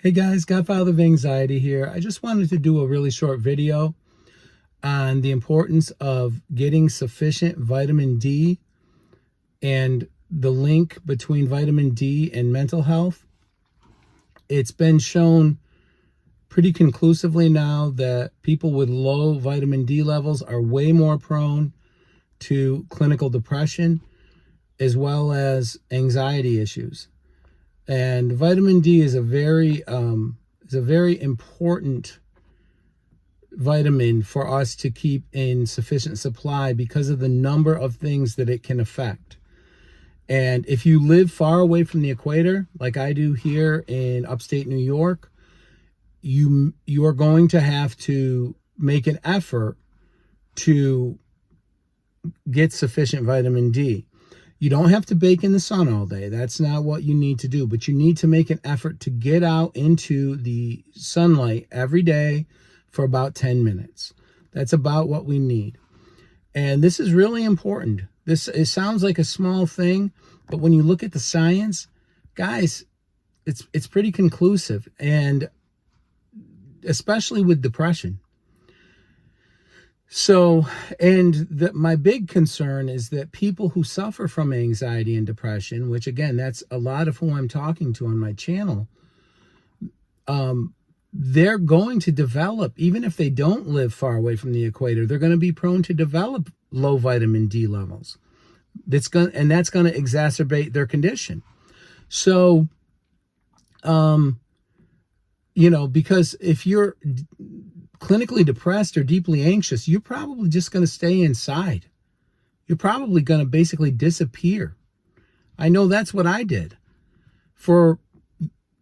Hey guys, Godfather of Anxiety here. I just wanted to do a really short video on the importance of getting sufficient vitamin D and the link between vitamin D and mental health. It's been shown pretty conclusively now that people with low vitamin D levels are way more prone to clinical depression as well as anxiety issues. And vitamin D is a very important vitamin for us to keep in sufficient supply because of the number of things that it can affect. And if you live far away from the equator, like I do here in upstate New York, you are going to have to make an effort to get sufficient vitamin D. You don't have to bake in the sun all day. That's not what you need to do, but you need to make an effort to get out into the sunlight every day for about 10 minutes. That's about what we need. And this is really important. It sounds like a small thing, but when you look at the science, guys, it's pretty conclusive, and especially with depression. So, and my big concern is that people who suffer from anxiety and depression, which again, that's a lot of who I'm talking to on my channel, they're going to develop, even if they don't live far away from the equator, they're going to be prone to develop low vitamin D levels. That's going to exacerbate their condition. So, because if you're clinically depressed or deeply anxious, you're probably just going to stay inside. You're probably going to basically disappear. I know that's what I did for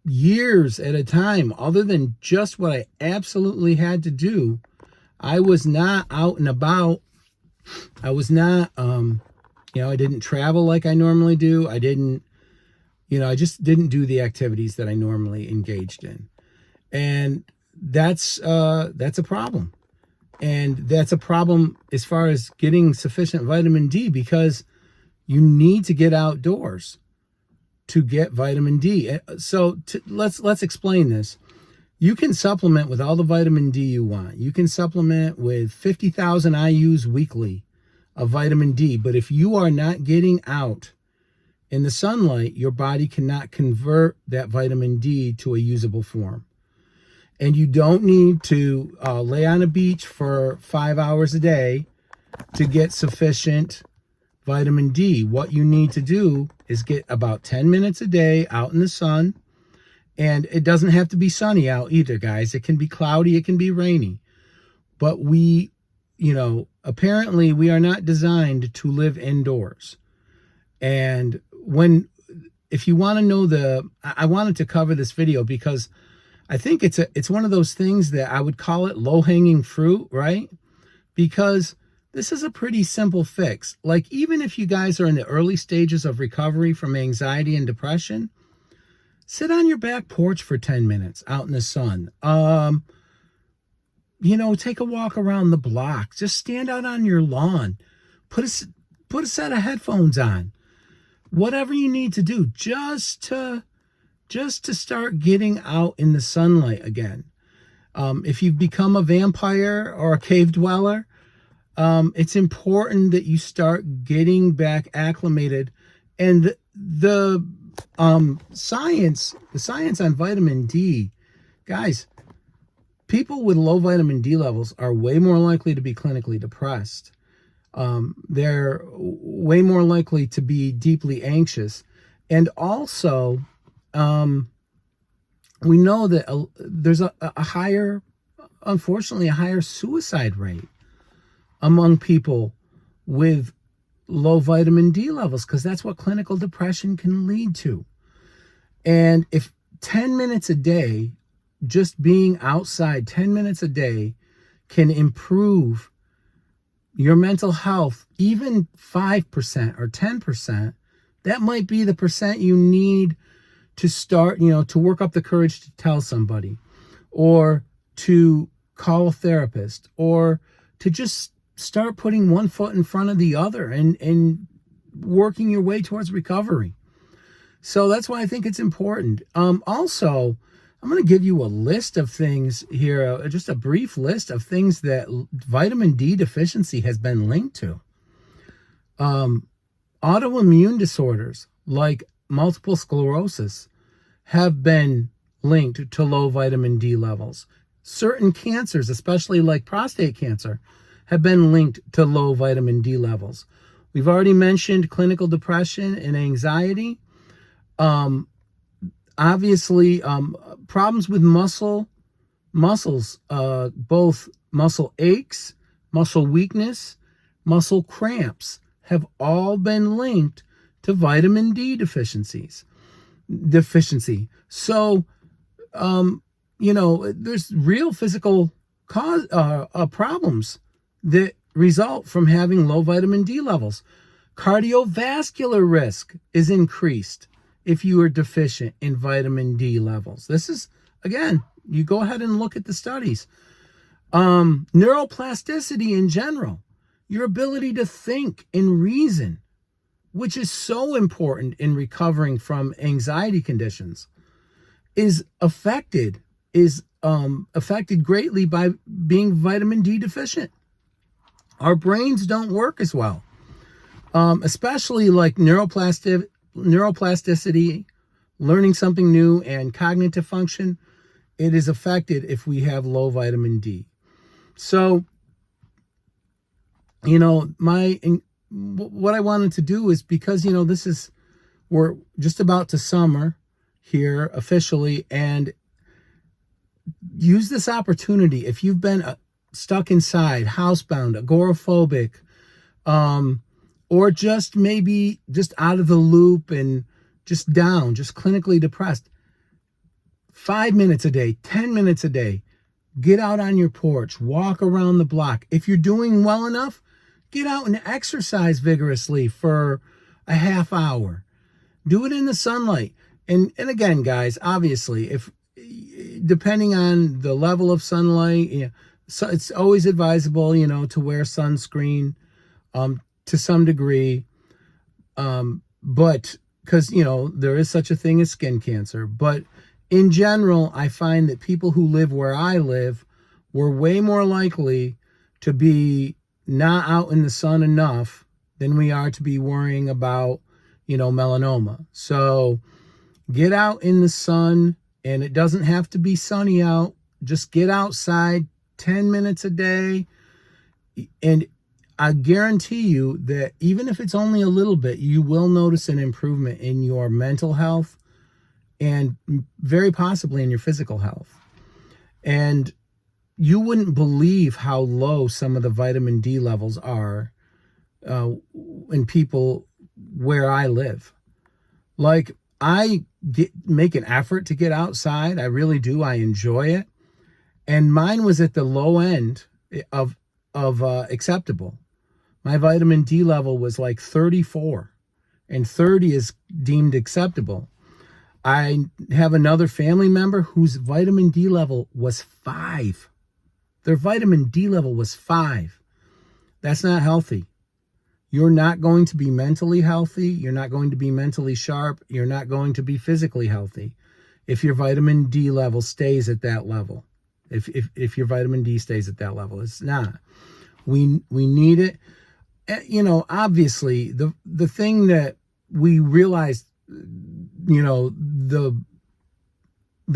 years at a time. Other than just what I absolutely had to do, I was not out and about. I was not, I didn't travel like I normally do. I just didn't do the activities that I normally engaged in. And that's a problem. And that's a problem as far as getting sufficient vitamin D, because you need to get outdoors to get vitamin D. So let's explain this. You can supplement with all the vitamin D you want. You can supplement with 50,000 IUs weekly of vitamin D. But if you are not getting out in the sunlight, your body cannot convert that vitamin D to a usable form. And you don't need to lay on a beach for 5 hours a day to get sufficient vitamin D. What you need to do is get about 10 minutes a day out in the sun. And it doesn't have to be sunny out either, guys. It can be cloudy, it can be rainy. But apparently we are not designed to live indoors. And if you want to know I wanted to cover this video because I think it's one of those things that I would call it low-hanging fruit, right? Because this is a pretty simple fix. Like, even if you guys are in the early stages of recovery from anxiety and depression, sit on your back porch for 10 minutes out in the sun. Take a walk around the block. Just stand out on your lawn. Put a set of headphones on. Whatever you need to do just to start getting out in the sunlight again. If you've become a vampire or a cave dweller, it's important that you start getting back acclimated. And the science on vitamin D, guys, people with low vitamin D levels are way more likely to be clinically depressed. They're way more likely to be deeply anxious. And also, we know that there's unfortunately, a higher suicide rate among people with low vitamin D levels, because that's what clinical depression can lead to. And if 10 minutes a day, just being outside 10 minutes a day can improve your mental health, even 5% or 10%, that might be the percent you need to start, to work up the courage to tell somebody, or to call a therapist, or to just start putting one foot in front of the other and working your way towards recovery. So that's why I think it's important. Also, I'm going to give you a list of things here, just a brief list of things that vitamin D deficiency has been linked to. Autoimmune disorders like multiple sclerosis have been linked to low vitamin D levels. Certain cancers, especially like prostate cancer, have been linked to low vitamin D levels. We've already mentioned clinical depression and anxiety. Obviously, problems with muscles, both muscle aches, muscle weakness, muscle cramps have all been linked to vitamin D deficiency. So, there's real physical problems that result from having low vitamin D levels. Cardiovascular risk is increased if you are deficient in vitamin D levels. This is, again, you go ahead and look at the studies. Neuroplasticity in general, your ability to think and reason, which is so important in recovering from anxiety conditions, is affected greatly by being vitamin D deficient. Our brains don't work as well, especially like neuroplasticity, learning something new, and cognitive function. It is affected if we have low vitamin D. So, what I wanted to do is, because, we're just about to summer here officially, and use this opportunity. If you've been stuck inside, housebound, agoraphobic, or just maybe just out of the loop and just down, just clinically depressed, 5 minutes a day, 10 minutes a day, get out on your porch, walk around the block. If you're doing well enough, get out and exercise vigorously for a half hour. Do it in the sunlight. And again, guys, obviously, if depending on the level of sunlight, so it's always advisable, to wear sunscreen to some degree. But because, there is such a thing as skin cancer. But in general, I find that people who live where I live were way more likely to be not out in the sun enough than we are to be worrying about, melanoma. So get out in the sun, and it doesn't have to be sunny out. Just get outside 10 minutes a day. And I guarantee you that even if it's only a little bit, you will notice an improvement in your mental health and very possibly in your physical health. And you wouldn't believe how low some of the vitamin D levels are in people where I live. Like, I make an effort to get outside. I really do. I enjoy it. And mine was at the low end of acceptable. My vitamin D level was like 34, and 30 is deemed acceptable. I have another family member whose vitamin D level was 5. Their vitamin D level was 5. That's not healthy. You're not going to be mentally healthy. You're not going to be mentally sharp. You're not going to be physically healthy if your vitamin D level stays at that level. If your vitamin D stays at that level, it's not. We need it. Obviously, the thing that we realized, the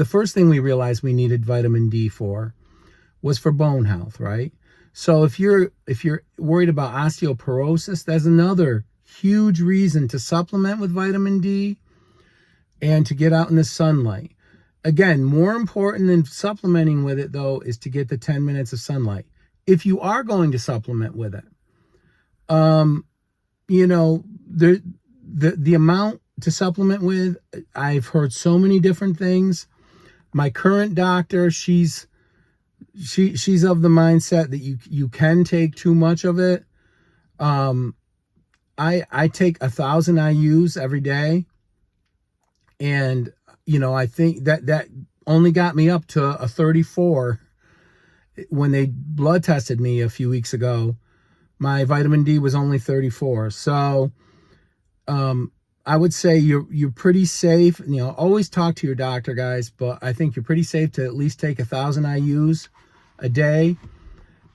first thing we realized we needed vitamin D for was for bone health, right? So if you're worried about osteoporosis, that's another huge reason to supplement with vitamin D and to get out in the sunlight. Again, more important than supplementing with it, though, is to get the 10 minutes of sunlight. If you are going to supplement with it, the amount to supplement with, I've heard so many different things. My current doctor, she's of the mindset that you can take too much of it. I take 1,000 IUs every day, and I think that only got me up to a 34 when they blood tested me a few weeks ago. My vitamin D was only 34. So I would say you're pretty safe. You know, always talk to your doctor, guys, but I think you're pretty safe to at least take 1,000 IUs a day.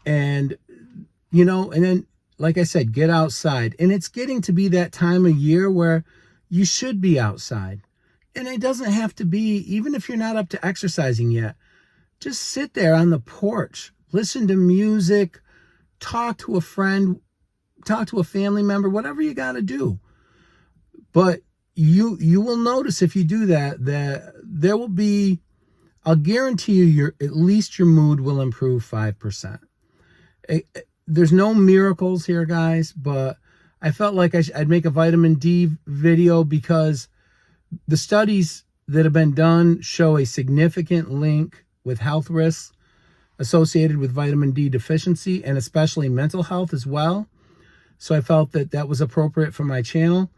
And, you know, and then, like I said, get outside. And it's getting to be that time of year where you should be outside. And it doesn't have to be, even if you're not up to exercising yet, just sit there on the porch, listen to music, talk to a friend, talk to a family member, whatever you got to do. But you will notice if you do that there will be, I'll guarantee you, at least your mood will improve 5%. There's no miracles here, guys, but I felt like I'd make a vitamin D video because the studies that have been done show a significant link with health risks associated with vitamin D deficiency, and especially mental health as well. So I felt that that was appropriate for my channel.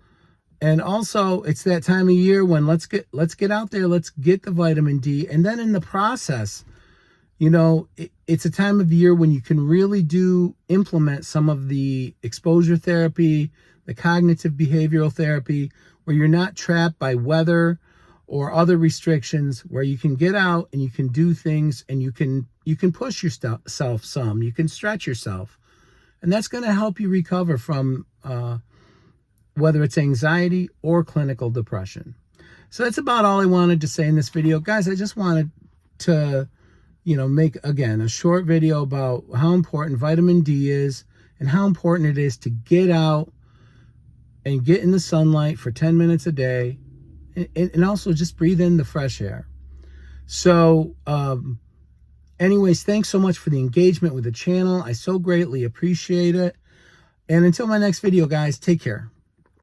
And also, it's that time of year when let's get out there, let's get the vitamin D. And then in the process, you know, it's a time of year when you can really implement some of the exposure therapy, the cognitive behavioral therapy, where you're not trapped by weather or other restrictions, where you can get out and you can do things, and you can push yourself some, you can stretch yourself. And that's going to help you recover from whether it's anxiety or clinical depression. So that's about all I wanted to say in this video. Guys, I just wanted to, you know, make, again, a short video about how important vitamin D is and how important it is to get out and get in the sunlight for 10 minutes a day, and also just breathe in the fresh air. So anyways, thanks so much for the engagement with the channel. I so greatly appreciate it. And until my next video, guys, take care.